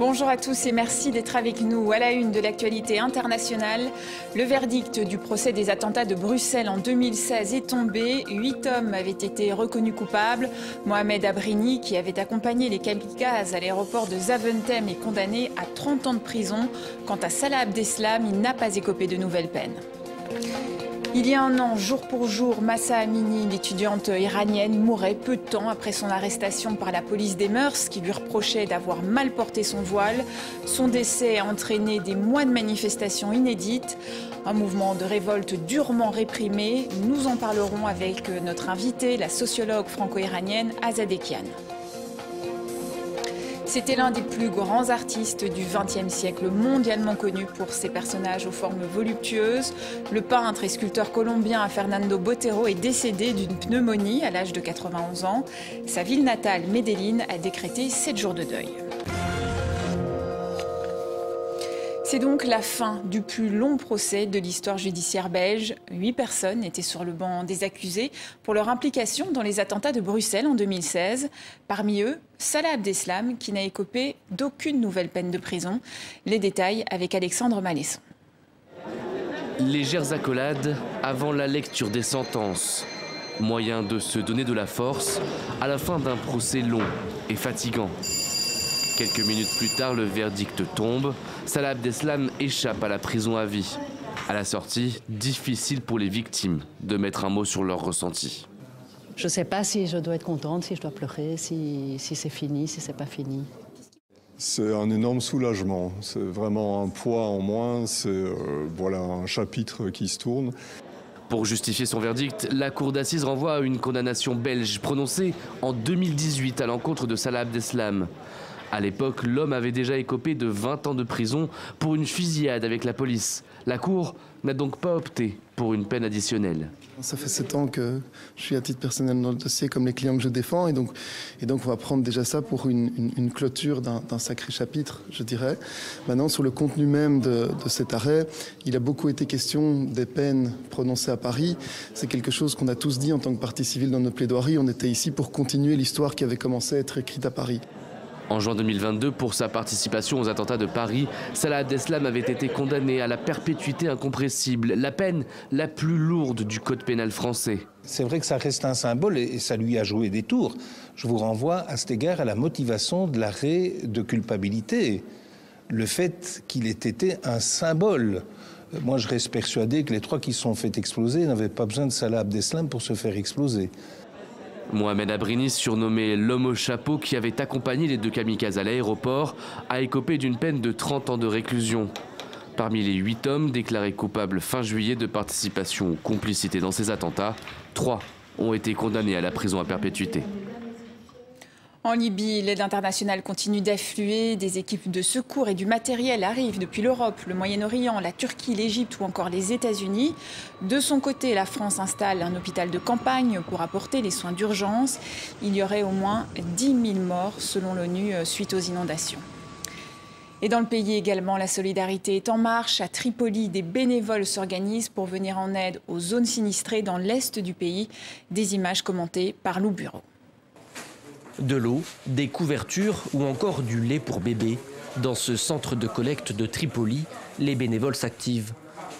Bonjour à tous et merci d'être avec nous. À la une de l'actualité internationale, le verdict du procès des attentats de Bruxelles en 2016 est tombé. 8 hommes avaient été reconnus coupables. Mohamed Abrini, qui avait accompagné les kamikazes à l'aéroport de Zaventem, est condamné à 30 ans de prison. Quant à Salah Abdeslam, il n'a pas écopé de nouvelles peines. Il y a un an, jour pour jour, Mahsa Amini, l'étudiante iranienne, mourait peu de temps après son arrestation par la police des mœurs qui lui reprochait d'avoir mal porté son voile. Son décès a entraîné des mois de manifestations inédites, un mouvement de révolte durement réprimé. Nous en parlerons avec notre invitée, la sociologue franco-iranienne Azadeh Kian. C'était l'un des plus grands artistes du XXe siècle, mondialement connu pour ses personnages aux formes voluptueuses. Le peintre et sculpteur colombien Fernando Botero est décédé d'une pneumonie à l'âge de 91 ans. Sa ville natale, Medellín, a décrété 7 jours de deuil. C'est donc la fin du plus long procès de l'histoire judiciaire belge. 8 personnes étaient sur le banc des accusés pour leur implication dans les attentats de Bruxelles en 2016. Parmi eux, Salah Abdeslam, qui n'a écopé d'aucune nouvelle peine de prison. Les détails avec Alexandre Malesson. Légères accolades avant la lecture des sentences. Moyen de se donner de la force à la fin d'un procès long et fatigant. Quelques minutes plus tard, le verdict tombe. Salah Abdeslam échappe à la prison à vie. À la sortie, difficile pour les victimes de mettre un mot sur leur ressenti. Je ne sais pas si je dois être contente, si je dois pleurer, si c'est fini, si c'est pas fini. C'est un énorme soulagement. C'est vraiment un poids en moins. C'est voilà, un chapitre qui se tourne. Pour justifier son verdict, la cour d'assises renvoie à une condamnation belge prononcée en 2018 à l'encontre de Salah Abdeslam. À l'époque, l'homme avait déjà écopé de 20 ans de prison pour une fusillade avec la police. La Cour n'a donc pas opté pour une peine additionnelle. Ça fait 7 ans que je suis à titre personnel dans le dossier comme les clients que je défends. Et donc on va prendre déjà ça pour une clôture d'un sacré chapitre, je dirais. Maintenant, sur le contenu même de cet arrêt, il a beaucoup été question des peines prononcées à Paris. C'est quelque chose qu'on a tous dit en tant que partie civile dans nos plaidoiries. On était ici pour continuer l'histoire qui avait commencé à être écrite à Paris. En juin 2022, pour sa participation aux attentats de Paris, Salah Abdeslam avait été condamné à la perpétuité incompressible, la peine la plus lourde du code pénal français. C'est vrai que ça reste un symbole et ça lui a joué des tours. Je vous renvoie à cet égard à la motivation de l'arrêt de culpabilité. Le fait qu'il ait été un symbole. Moi, je reste persuadé que les 3 qui se sont fait exploser n'avaient pas besoin de Salah Abdeslam pour se faire exploser. Mohamed Abrini, surnommé l'homme au chapeau qui avait accompagné les 2 kamikazes à l'aéroport, a écopé d'une peine de 30 ans de réclusion. Parmi les 8 hommes déclarés coupables fin juillet de participation ou complicité dans ces attentats, 3 ont été condamnés à la prison à perpétuité. En Libye, l'aide internationale continue d'affluer. Des équipes de secours et du matériel arrivent depuis l'Europe, le Moyen-Orient, la Turquie, l'Égypte ou encore les États-Unis. De son côté, la France installe un hôpital de campagne pour apporter les soins d'urgence. Il y aurait au moins 10 000 morts selon l'ONU suite aux inondations. Et dans le pays également, la solidarité est en marche. À Tripoli, des bénévoles s'organisent pour venir en aide aux zones sinistrées dans l'est du pays. Des images commentées par Lou Bureau. De l'eau, des couvertures ou encore du lait pour bébés. Dans ce centre de collecte de Tripoli, les bénévoles s'activent.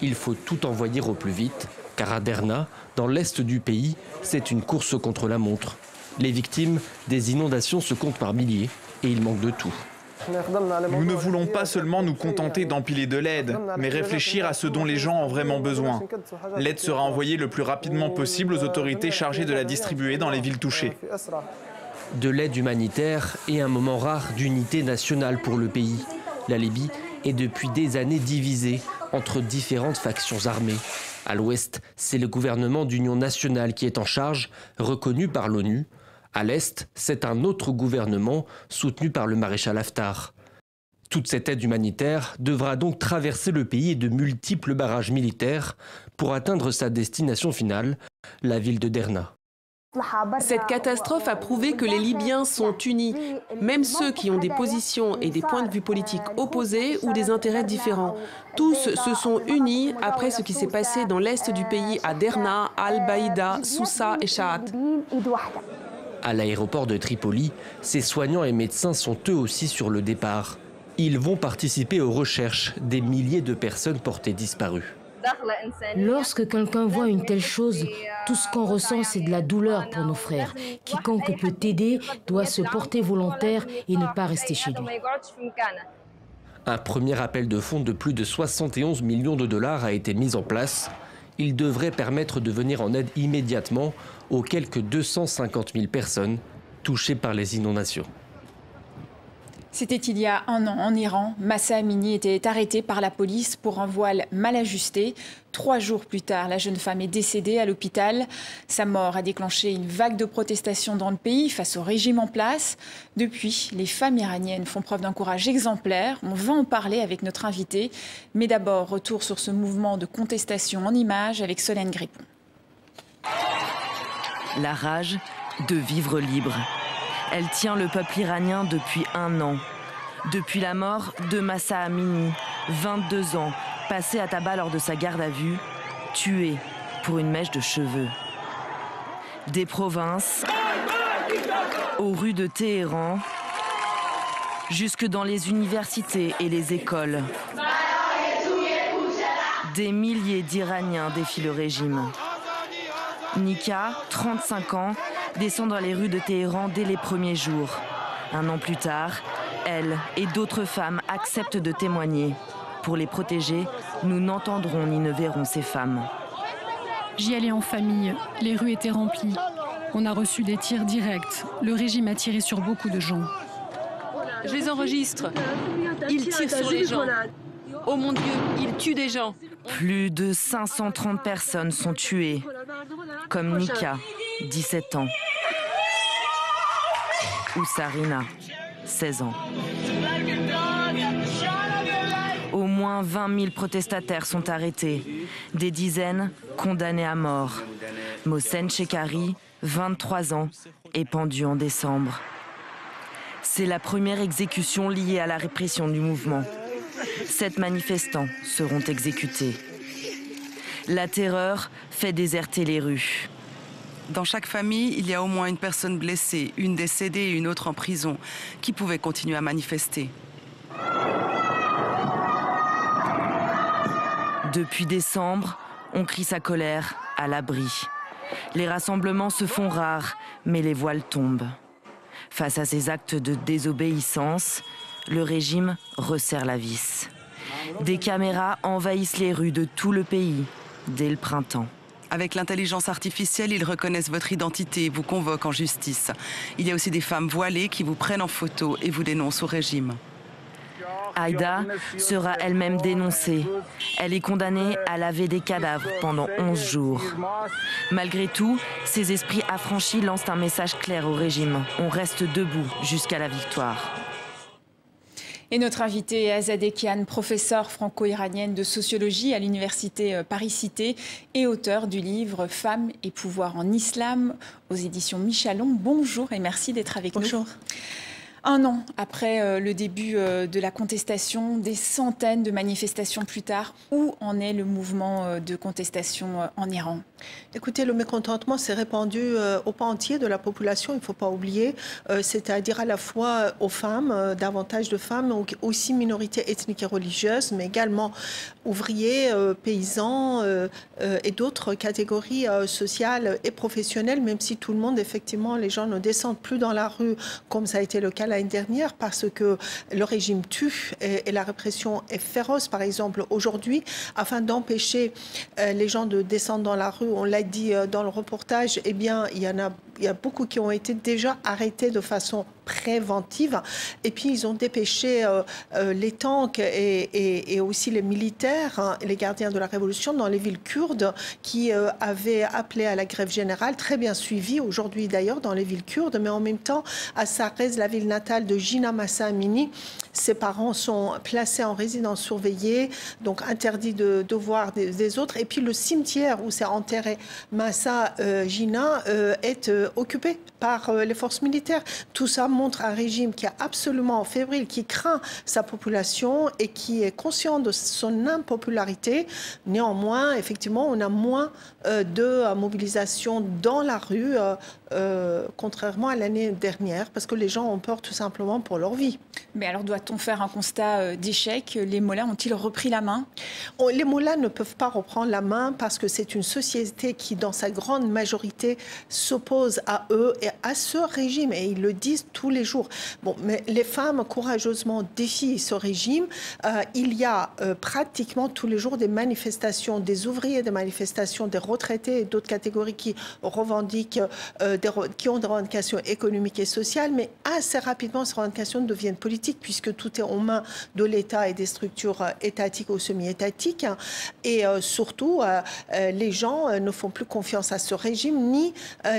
Il faut tout envoyer au plus vite, car à Derna, dans l'est du pays, c'est une course contre la montre. Les victimes des inondations se comptent par milliers et il manque de tout. Nous ne voulons pas seulement nous contenter d'empiler de l'aide, mais réfléchir à ce dont les gens ont vraiment besoin. L'aide sera envoyée le plus rapidement possible aux autorités chargées de la distribuer dans les villes touchées. De l'aide humanitaire et un moment rare d'unité nationale pour le pays. La Libye est depuis des années divisée entre différentes factions armées. À l'ouest, c'est le gouvernement d'union nationale qui est en charge, reconnu par l'ONU. À l'est, c'est un autre gouvernement soutenu par le maréchal Haftar. Toute cette aide humanitaire devra donc traverser le pays et de multiples barrages militaires pour atteindre sa destination finale, la ville de Derna. Cette catastrophe a prouvé que les Libyens sont unis, même ceux qui ont des positions et des points de vue politiques opposés ou des intérêts différents. Tous se sont unis après ce qui s'est passé dans l'est du pays à Derna, Al-Baïda, Soussa et Shahat. À l'aéroport de Tripoli, ces soignants et médecins sont eux aussi sur le départ. Ils vont participer aux recherches des milliers de personnes portées disparues. Lorsque quelqu'un voit une telle chose, tout ce qu'on ressent, c'est de la douleur pour nos frères. Quiconque peut t'aider doit se porter volontaire et ne pas rester chez lui. Un premier appel de fonds de plus de 71 millions de dollars a été mis en place. Il devrait permettre de venir en aide immédiatement aux quelques 250 000 personnes touchées par les inondations. C'était il y a un an en Iran. Mahsa Amini était arrêtée par la police pour un voile mal ajusté. 3 jours plus tard, la jeune femme est décédée à l'hôpital. Sa mort a déclenché une vague de protestations dans le pays face au régime en place. Depuis, les femmes iraniennes font preuve d'un courage exemplaire. On va en parler avec notre invité. Mais d'abord, retour sur ce mouvement de contestation en images avec Solène Grépon. La rage de vivre libre. Elle tient le peuple iranien depuis 1 an. Depuis la mort de Mahsa Amini, 22 ans, passé à tabac lors de sa garde à vue, tué pour une mèche de cheveux. Des provinces, aux rues de Téhéran, jusque dans les universités et les écoles. Des milliers d'Iraniens défient le régime. Nika, 35 ans, descend dans les rues de Téhéran dès les premiers jours. 1 an plus tard, elle et d'autres femmes acceptent de témoigner. Pour les protéger, nous n'entendrons ni ne verrons ces femmes. J'y allais en famille, les rues étaient remplies. On a reçu des tirs directs. Le régime a tiré sur beaucoup de gens. Je les enregistre. Ils tirent sur les gens. Oh mon Dieu, ils tuent des gens. Plus de 530 personnes sont tuées, comme Nika, 17 ans, ou Sarina, 16 ans. Au moins 20 000 protestataires sont arrêtés, des dizaines condamnés à mort. Mohsen Shekari, 23 ans, est pendu en décembre. C'est la première exécution liée à la répression du mouvement. 7 manifestants seront exécutés. La terreur fait déserter les rues. Dans chaque famille, il y a au moins une personne blessée, une décédée et une autre en prison, qui pouvaient continuer à manifester. Depuis décembre, on crie sa colère à l'abri. Les rassemblements se font rares, mais les voiles tombent. Face à ces actes de désobéissance, le régime resserre la vis. Des caméras envahissent les rues de tout le pays dès le printemps. Avec l'intelligence artificielle, ils reconnaissent votre identité et vous convoquent en justice. Il y a aussi des femmes voilées qui vous prennent en photo et vous dénoncent au régime. Aïda sera elle-même dénoncée. Elle est condamnée à laver des cadavres pendant 11 jours. Malgré tout, ces esprits affranchis lancent un message clair au régime. On reste debout jusqu'à la victoire. Et notre invitée est Azadeh Kian, professeure franco-iranienne de sociologie à l'université Paris-Cité et auteure du livre « Femmes et pouvoir en islam » aux éditions Michalon. Bonjour et merci d'être avec nous. Bonjour. 1 an après le début de la contestation, des centaines de manifestations plus tard, où en est le mouvement de contestation en Iran? Écoutez, le mécontentement s'est répandu au pan entier de la population, il ne faut pas oublier, c'est-à-dire à la fois aux femmes, davantage de femmes, aussi minorités ethniques et religieuses, mais également ouvriers, paysans et d'autres catégories sociales et professionnelles, même si tout le monde, effectivement, les gens ne descendent plus dans la rue comme ça a été le cas l'année dernière parce que le régime tue et la répression est féroce. Par exemple, aujourd'hui, afin d'empêcher les gens de descendre dans la rue, on l'a dit dans le reportage, eh bien, il y a beaucoup qui ont été déjà arrêtés de façon préventive. Et puis, ils ont dépêché les tanks et aussi les militaires, hein, les gardiens de la révolution dans les villes kurdes qui avaient appelé à la grève générale, très bien suivie aujourd'hui d'ailleurs dans les villes kurdes. Mais en même temps, à Sarez, la ville natale de Jina Mahsa Amini, ses parents sont placés en résidence surveillée, donc interdits de voir des autres. Et puis, le cimetière où s'est enterré Mahsa Jina est occupé par les forces militaires. Tout ça montre un régime qui est absolument fébrile, qui craint sa population et qui est conscient de son impopularité. Néanmoins, effectivement, on a moins de mobilisation dans la rue, contrairement à l'année dernière, parce que les gens ont peur tout simplement pour leur vie. Mais alors, doit doit-on faire un constat d'échec? Les mollahs ont-ils repris la main? Les mollahs ne peuvent pas reprendre la main parce que c'est une société qui, dans sa grande majorité, s'oppose à eux et à ce régime. Et ils le disent tous les jours. Bon, mais les femmes courageusement défient ce régime. Il y a pratiquement tous les jours des manifestations, des ouvriers, des manifestations, des retraités et d'autres catégories qui revendiquent, qui ont des revendications économiques et sociales. Mais assez rapidement, ces revendications deviennent politiques puisque tout est aux mains de l'État et des structures étatiques ou semi-étatiques. Et surtout, les gens ne font plus confiance à ce régime ni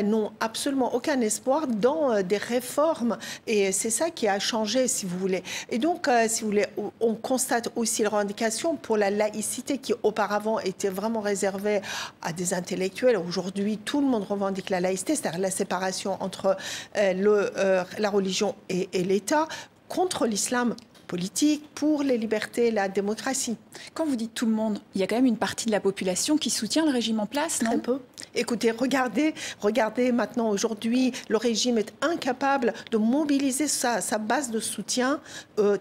n'ont absolument aucun espoir dans des réformes. Et c'est ça qui a changé, si vous voulez. Et donc, si vous voulez, on constate aussi les revendications pour la laïcité qui auparavant était vraiment réservée à des intellectuels. Aujourd'hui, tout le monde revendique la laïcité, c'est-à-dire la séparation entre la religion et l'État, contre l'islam politique, pour les libertés, la démocratie. Quand vous dites tout le monde, il y a quand même une partie de la population qui soutient le régime en place, non? Très peu. Écoutez, regardez maintenant, aujourd'hui, le régime est incapable de mobiliser sa base de soutien.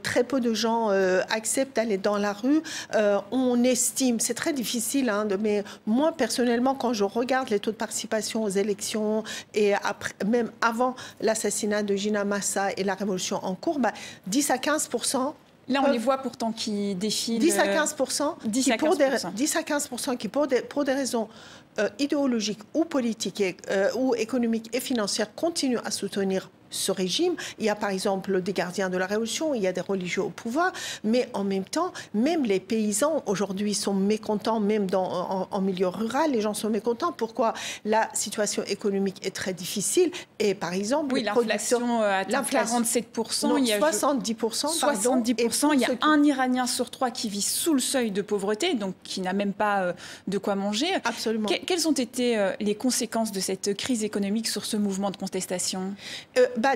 Très peu de gens acceptent d'aller dans la rue. On estime, c'est très difficile, mais moi, personnellement, quand je regarde les taux de participation aux élections et après, même avant l'assassinat de Gina Massa et la révolution en cours, 10 à 15%. Là, on les voit pourtant qui défilent. 10 à 15%, 10 à 15% qui, pour des raisons idéologiques ou politiques ou économiques et financières, continuent à soutenir ce régime. Il y a par exemple des gardiens de la Révolution, il y a des religieux au pouvoir, mais en même temps, même les paysans aujourd'hui sont mécontents, même en milieu rural, les gens sont mécontents. Pourquoi? La situation économique est très difficile et par exemple... Oui, l'inflation atteint 47%. Non, il y a 70%. 70%. Il y a un Iranien sur 3 qui vit sous le seuil de pauvreté, donc qui n'a même pas de quoi manger. Absolument. Quelles ont été les conséquences de cette crise économique sur ce mouvement de contestation?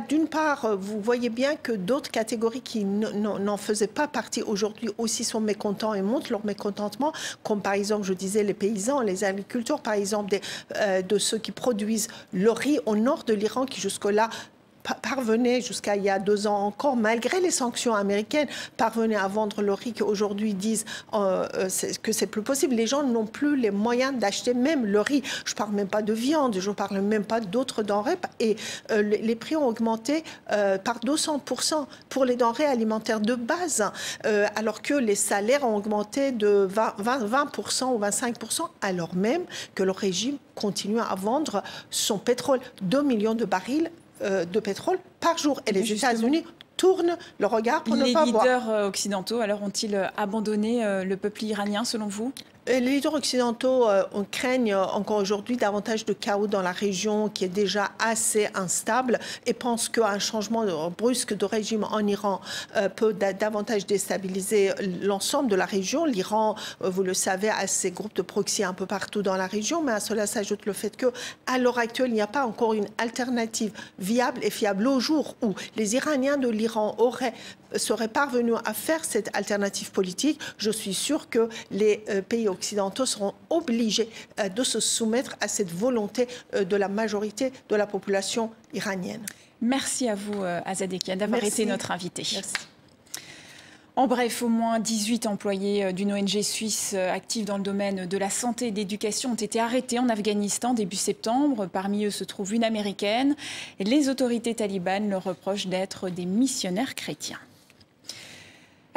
D'une part, vous voyez bien que d'autres catégories qui n'en faisaient pas partie aujourd'hui aussi sont mécontents et montrent leur mécontentement, comme par exemple, je disais, les paysans, les agriculteurs, par exemple, de ceux qui produisent le riz au nord de l'Iran, qui jusque-là parvenaient, jusqu'à il y a 2 ans encore, malgré les sanctions américaines, parvenaient à vendre le riz, qu'aujourd'hui disent que c'est plus possible. Les gens n'ont plus les moyens d'acheter même le riz. Je ne parle même pas de viande, je ne parle même pas d'autres denrées. Et les prix ont augmenté par 200% pour les denrées alimentaires de base, alors que les salaires ont augmenté de 20% ou 25%, alors même que le régime continue à vendre son pétrole, 2 millions de barils de pétrole par jour. Et les États-Unis tournent le regard pour ne pas voir. Les leaders occidentaux, alors, ont-ils abandonné le peuple iranien, selon vous? Les leaders occidentaux craignent encore aujourd'hui davantage de chaos dans la région qui est déjà assez instable et pensent qu'un changement brusque de régime en Iran peut davantage déstabiliser l'ensemble de la région. L'Iran, vous le savez, a ses groupes de proxy un peu partout dans la région, mais à cela s'ajoute le fait qu'à l'heure actuelle, il n'y a pas encore une alternative viable et fiable. Au jour où les Iraniens de l'Iran seraient parvenus à faire cette alternative politique, je suis sûre que les pays occidentaux seront obligés de se soumettre à cette volonté de la majorité de la population iranienne. Merci à vous, Azadekia, d'avoir été notre invitée. Merci. En bref, au moins 18 employés d'une ONG suisse active dans le domaine de la santé et de l'éducation ont été arrêtés en Afghanistan début septembre. Parmi eux se trouve une Américaine. Les autorités talibanes leur reprochent d'être des missionnaires chrétiens.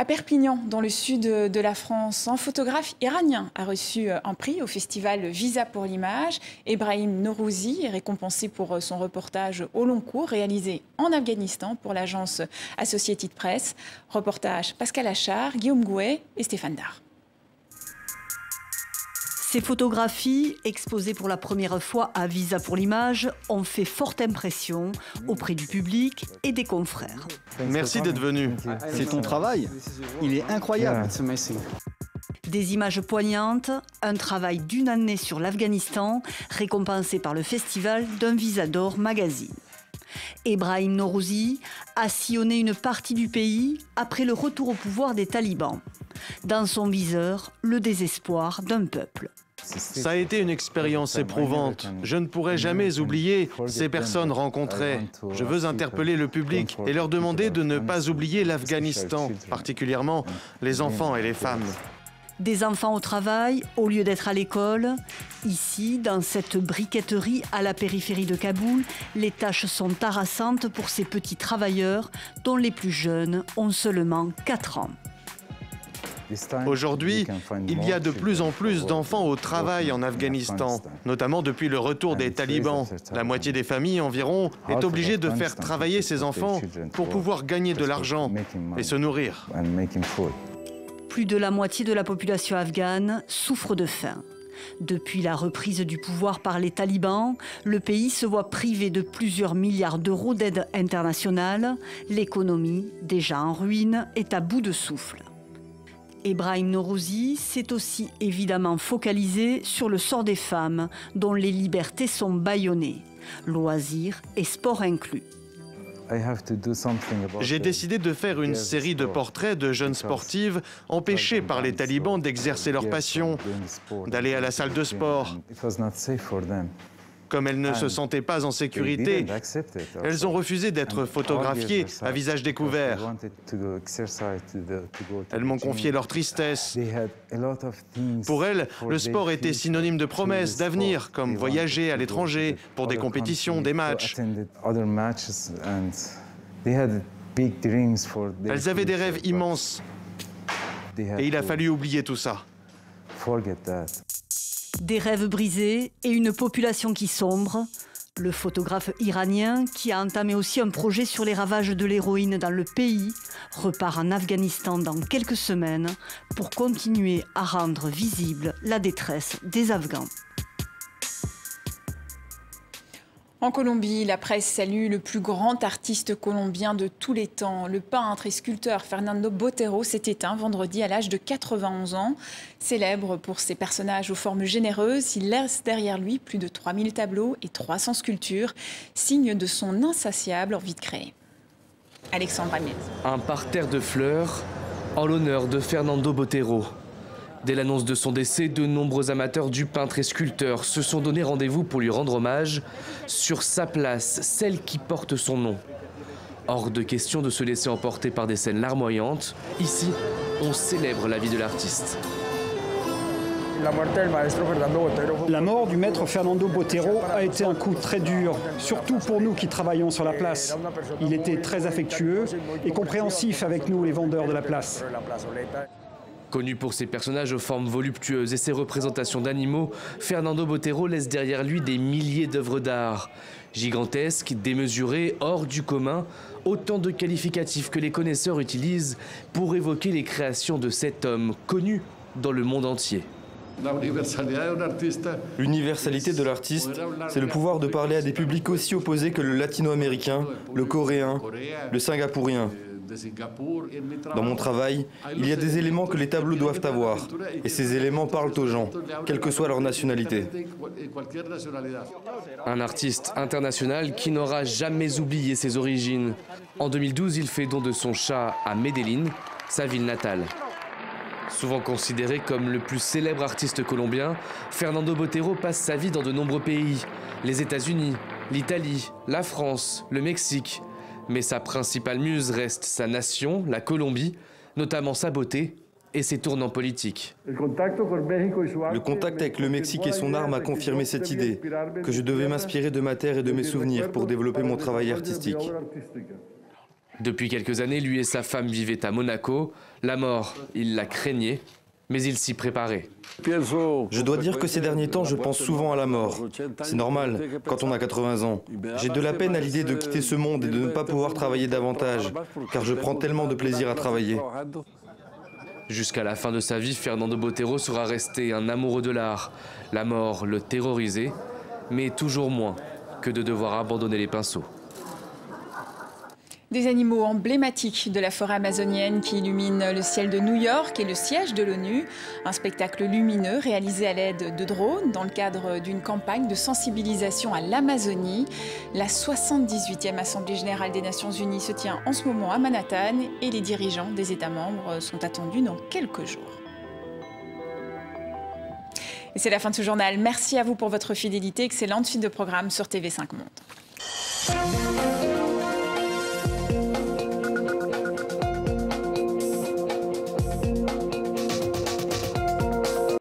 À Perpignan, dans le sud de la France, un photographe iranien a reçu un prix au festival Visa pour l'image. Ebrahim Norouzi est récompensé pour son reportage au long cours réalisé en Afghanistan pour l'agence Associated Press. Reportage Pascal Achard, Guillaume Gouet et Stéphane Dard. Ces photographies, exposées pour la première fois à Visa pour l'image, ont fait forte impression auprès du public et des confrères. Merci d'être venu. C'est ton travail. Il est incroyable. Des images poignantes, un travail d'1 année sur l'Afghanistan, récompensé par le festival d'un Visa d'or magazine. Ebrahim Norouzi a sillonné une partie du pays après le retour au pouvoir des talibans. Dans son viseur, le désespoir d'un peuple. Ça a été une expérience éprouvante. Je ne pourrai jamais oublier ces personnes rencontrées. Je veux interpeller le public et leur demander de ne pas oublier l'Afghanistan, particulièrement les enfants et les femmes. Des enfants au travail, au lieu d'être à l'école. Ici, dans cette briqueterie à la périphérie de Kaboul, les tâches sont harassantes pour ces petits travailleurs, dont les plus jeunes ont seulement 4 ans. Aujourd'hui, il y a de plus en plus d'enfants au travail en Afghanistan, notamment depuis le retour des talibans. La moitié des familles environ est obligée de faire travailler ses enfants pour pouvoir gagner de l'argent et se nourrir. Plus de la moitié de la population afghane souffre de faim. Depuis la reprise du pouvoir par les talibans, le pays se voit privé de plusieurs milliards d'euros d'aide internationale. L'économie, déjà en ruine, est à bout de souffle. Ebrahim Norouzi s'est aussi évidemment focalisé sur le sort des femmes, dont les libertés sont bâillonnées, loisirs et sports inclus. J'ai décidé de faire une série de portraits de jeunes sportives empêchées par les talibans d'exercer leur passion, d'aller à la salle de sport. Comme elles ne se sentaient pas en sécurité, elles ont refusé d'être photographiées à visage découvert. Elles m'ont confié leur tristesse. Pour elles, le sport était synonyme de promesses, d'avenir, comme voyager à l'étranger pour des compétitions, des matchs. Elles avaient des rêves immenses. Et il a fallu oublier tout ça. Des rêves brisés et une population qui sombre. Le photographe iranien, qui a entamé aussi un projet sur les ravages de l'héroïne dans le pays, repart en Afghanistan dans quelques semaines pour continuer à rendre visible la détresse des Afghans. En Colombie, la presse salue le plus grand artiste colombien de tous les temps. Le peintre et sculpteur Fernando Botero s'est éteint vendredi à l'âge de 91 ans. Célèbre pour ses personnages aux formes généreuses, il laisse derrière lui plus de 3000 tableaux et 300 sculptures, signe de son insatiable envie de créer. Alexandre Amiez. Un parterre de fleurs en l'honneur de Fernando Botero. Dès l'annonce de son décès, de nombreux amateurs du peintre et sculpteur se sont donné rendez-vous pour lui rendre hommage sur sa place, celle qui porte son nom. Hors de question de se laisser emporter par des scènes larmoyantes. Ici, on célèbre la vie de l'artiste. La mort du maître Fernando Botero a été un coup très dur, surtout pour nous qui travaillons sur la place. Il était très affectueux et compréhensif avec nous, les vendeurs de la place. Connu pour ses personnages aux formes voluptueuses et ses représentations d'animaux, Fernando Botero laisse derrière lui des milliers d'œuvres d'art. Gigantesques, démesurées, hors du commun, autant de qualificatifs que les connaisseurs utilisent pour évoquer les créations de cet homme connu dans le monde entier. L'universalité de l'artiste, c'est le pouvoir de parler à des publics aussi opposés que le latino-américain, le coréen, le singapourien. Dans mon travail, il y a des éléments que les tableaux doivent avoir, et ces éléments parlent aux gens, quelle que soit leur nationalité. Un artiste international qui n'aura jamais oublié ses origines. En 2012, il fait don de son chat à Medellín, sa ville natale. Souvent considéré comme le plus célèbre artiste colombien, Fernando Botero passe sa vie dans de nombreux pays. Les États-Unis, l'Italie, la France, le Mexique. Mais sa principale muse reste sa nation, la Colombie, notamment sa beauté et ses tournants politiques. Le contact avec le Mexique et son art m'a confirmé cette idée, que je devais m'inspirer de ma terre et de mes souvenirs pour développer mon travail artistique. Depuis quelques années, lui et sa femme vivaient à Monaco. La mort, il la craignait, mais il s'y préparait. Je dois dire que ces derniers temps, je pense souvent à la mort. C'est normal, quand on a 80 ans. J'ai de la peine à l'idée de quitter ce monde et de ne pas pouvoir travailler davantage, car je prends tellement de plaisir à travailler. Jusqu'à la fin de sa vie, Fernando Botero sera resté un amoureux de l'art. La mort le terrorisait, mais toujours moins que de devoir abandonner les pinceaux. Des animaux emblématiques de la forêt amazonienne qui illuminent le ciel de New York et le siège de l'ONU. Un spectacle lumineux réalisé à l'aide de drones dans le cadre d'une campagne de sensibilisation à l'Amazonie. La 78e Assemblée générale des Nations Unies se tient en ce moment à Manhattan et les dirigeants des États membres sont attendus dans quelques jours. Et c'est la fin de ce journal. Merci à vous pour votre fidélité. Excellente suite de programme sur TV5 Monde.